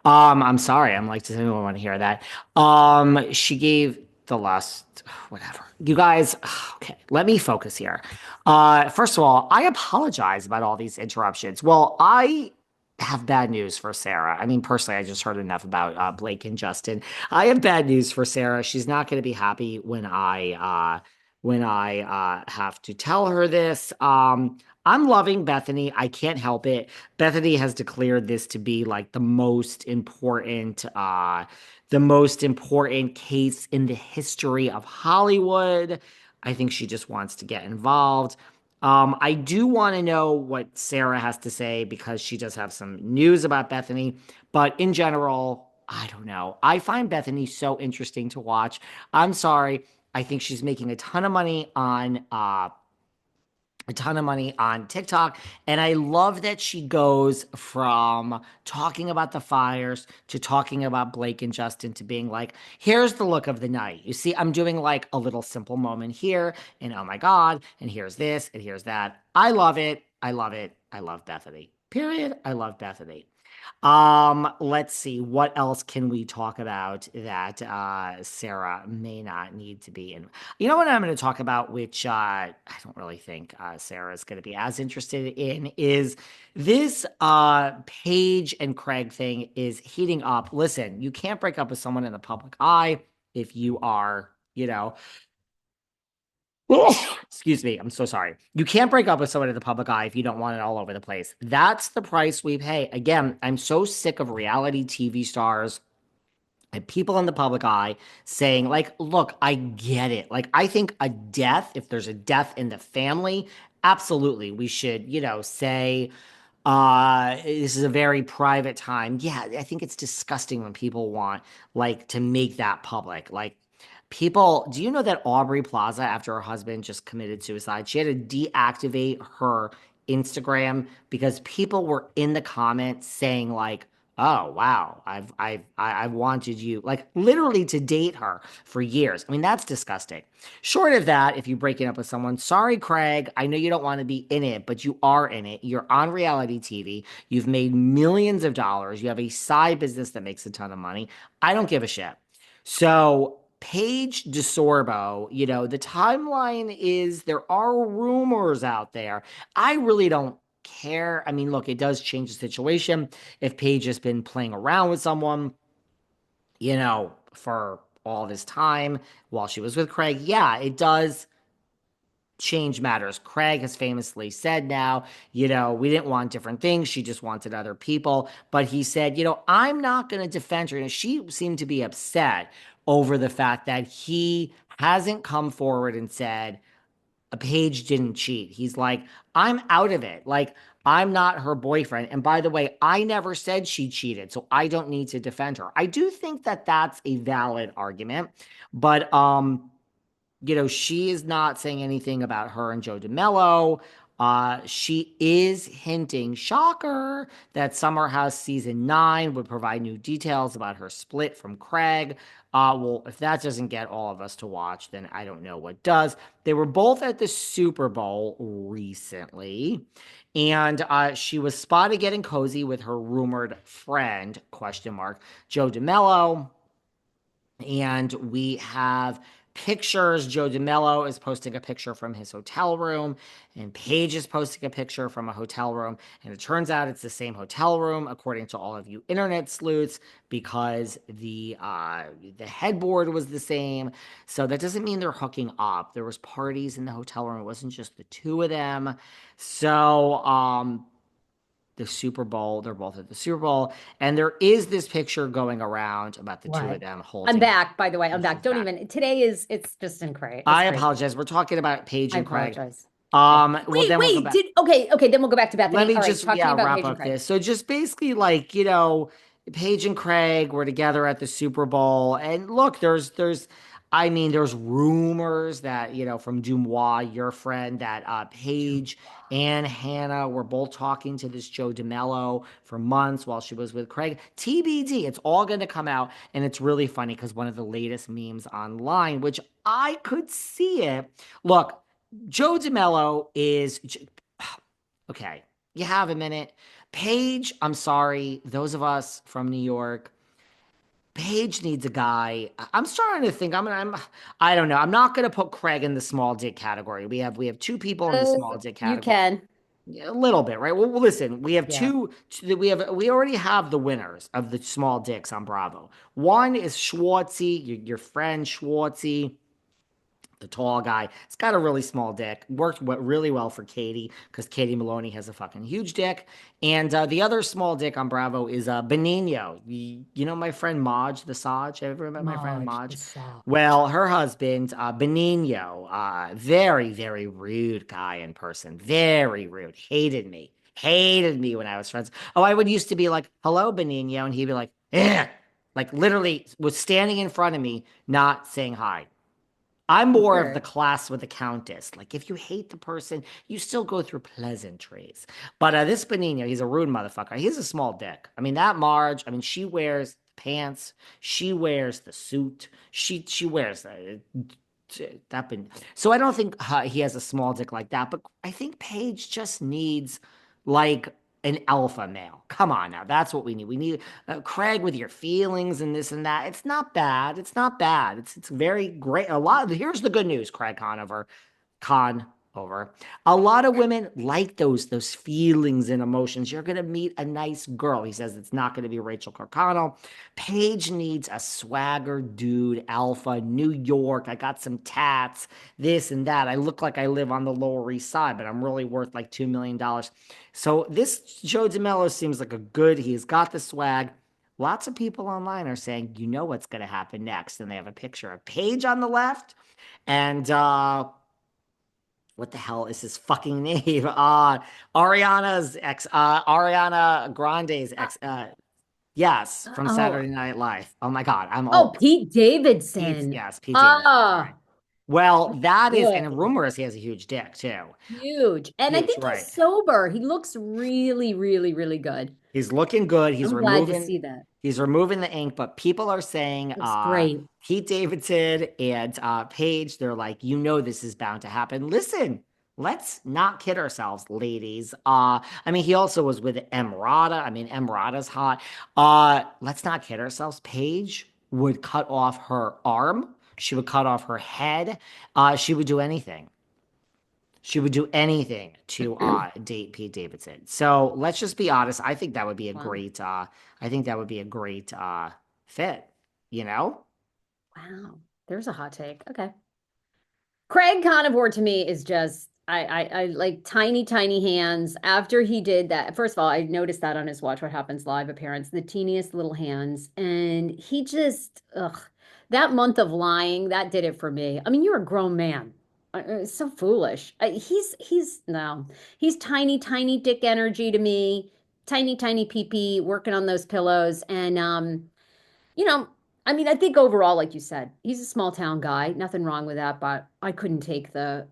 I'm sorry. I'm like, does anyone want to hear that? She gave the last, whatever. You guys, okay, let me focus here. First of all, I apologize about all these interruptions. Well, I have bad news for Sarah. I mean, personally, I just heard enough about Blake and Justin. I have bad news for Sarah. She's not going to be happy when I have to tell her this. I'm loving Bethany. I can't help it. Bethany has declared this to be like the most important case in the history of Hollywood. I think she just wants to get involved. I do want to know what Sarah has to say because she does have some news about Bethany, but in general, I don't know. I find Bethany so interesting to watch. I'm sorry. I think she's making a ton of money on TikTok. And I love that she goes from talking about the fires to talking about Blake and Justin to being like, here's the look of the night. You see, I'm doing like a little simple moment here, and oh my God, and here's this, and here's that. I love it. I love it. I love Bethany. Period. I love Bethany. Let's see. What else can we talk about that Sarah may not need to be in? You know what I'm going to talk about, which I don't really think Sarah is going to be as interested in, is this Paige and Craig thing is heating up. Listen, you can't break up with someone in the public eye if you are, excuse me, I'm so sorry. You can't break up with someone in the public eye if you don't want it all over the place. That's the price we pay. Again, I'm so sick of reality TV stars and people in the public eye saying, like, look, I get it. Like, I think a death, if there's a death in the family, absolutely, we should, say, this is a very private time. Yeah, I think it's disgusting when people want, like, to make that public. Like, people, do you know that Aubrey Plaza, after her husband just committed suicide, she had to deactivate her Instagram because people were in the comments saying, like, oh wow, I've wanted you like literally to date her for years. I mean, that's disgusting. Short of that, if you're breaking up with someone, sorry, Craig. I know you don't want to be in it, but you are in it. You're on reality TV. You've made millions of dollars. You have a side business that makes a ton of money. I don't give a shit. So Paige DeSorbo, the timeline is there are rumors out there. I really don't care. I mean, look, it does change the situation. If Paige has been playing around with someone, for all this time while she was with Craig, yeah, it does change matters. Craig has famously said now, we didn't want different things. She just wanted other people. But he said, I'm not going to defend her. And she seemed to be upset over the fact that he hasn't come forward and said, a Paige didn't cheat. He's like, I'm out of it. Like, I'm not her boyfriend. And by the way, I never said she cheated, so I don't need to defend her. I do think that that's a valid argument, but she is not saying anything about her and Joe DeMello. She is hinting, shocker, that Summer House season 9 would provide new details about her split from Craig. Well, if that doesn't get all of us to watch, then I don't know what does. They were both at the Super Bowl recently, and she was spotted getting cozy with her rumored friend, question mark, Joe DeMello. And we have pictures. Joe DeMello is posting a picture from his hotel room, and Paige is posting a picture from a hotel room. And it turns out it's the same hotel room, according to all of you internet sleuths, because the headboard was the same. So that doesn't mean they're hooking up. There was parties in the hotel room. It wasn't just the two of them. So the Super Bowl. They're both at the Super Bowl. And there is this picture going around about the two of What? them I'm holding. back, by the way. I'm And back. she's Don't back. even. Today is. It's just it's I crazy. apologize. We're talking about Paige I and Craig. apologize. Okay. Well, Wait, then we'll go wait. back. Did okay. Then we'll go back to Let Bethany. me All right. just, Talk to me yeah, about wrap Paige and up Craig. this. So just basically like, Paige and Craig were together at the Super Bowl. And look, I mean, there's rumors that, from Dumois, your friend, that Paige and Hannah were both talking to this Joe DeMello for months while she was with Craig. TBD, it's all going to come out. And it's really funny because one of the latest memes online, which I could see it. Look, Joe DeMello is okay. You have a minute. Paige, I'm sorry, those of us from New York, Paige needs a guy. I'm starting to think I don't know. I'm not gonna put Craig in the small dick category. We have two people in the small dick You category. can. Yeah, a little bit, right? Well, listen, we have Yeah. we already have the winners of the small dicks on Bravo. One is Schwartzy, your friend Schwartzy, the tall guy. It's got a really small dick. Worked really well for Katie because Katie Maloney has a fucking huge dick. And the other small dick on Bravo is Benigno. You know my friend Maj the Saj? Ever met my friend Marge the Maj? Sage. Well, her husband, Benigno, very, very rude guy in person. Very rude. Hated me. Hated me when I was friends. Oh, I would used to be like, hello, Benigno. And he'd be like, eh. Like literally was standing in front of me, not saying hi. I'm more of the Weird. class with the countess. Like, if you hate the person, you still go through pleasantries. But this Benino, he's a rude motherfucker. He's a small dick. I mean, that Marge, I mean, she wears pants, she wears the suit, she wears that. So I don't think he has a small dick like that. But I think Paige just needs like an alpha male. Come on now, that's what we need. We need Craig with your feelings and this and that. It's not bad. It's not bad. It's very great. Here's the good news, Craig Conover. Con over. A lot of women like those feelings and emotions. You're gonna meet a nice girl. He says it's not gonna be Rachel Carcano. Paige needs a swagger dude, alpha, New York. I got some tats, this and that. I look like I live on the Lower East Side, but I'm really worth like $2 million. So this Joe DeMello seems like a good. He's got the swag. Lots of people online are saying, you know what's going to happen next. And they have a picture of Paige on the left and what the hell is his fucking name? Ariana Grande's Uh, ex. Yes, from oh, Saturday Night Live. Oh my God, I'm oh, old. Pete Davidson. Pete Davidson. Sorry. Ah, Well, that is, and good. rumors he has a huge dick too. Huge. And I Huge, think he's right? sober. He looks really, really, really good. He's looking good. I'm glad to see that. He's removing the ink, but people are saying Looks great. Pete Davidson and Paige, they're like, you know this is bound to happen. Listen, let's not kid ourselves, ladies. I mean, he also was with Emrata. I mean, Emrata's hot. Let's not kid ourselves. Paige would cut off her arm. She would cut off her head. She would do anything. She would do anything to date Pete Davidson. So let's just be honest. I think that would be a Wow. great I think that would be a great fit, you know? Wow. There's a hot take. Okay. Craig Conivore to me is just I like tiny, tiny hands. After he did that, first of all, I noticed that on his Watch What Happens Live appearance, the teeniest little hands. And he just, that month of lying, that did it for me. I mean, you're a grown man. It's so foolish. No, he's tiny, tiny dick energy to me, tiny, tiny pee pee working on those pillows. And you know, I mean, I think overall, like you said, he's a small town guy. Nothing wrong with that, but I can't take the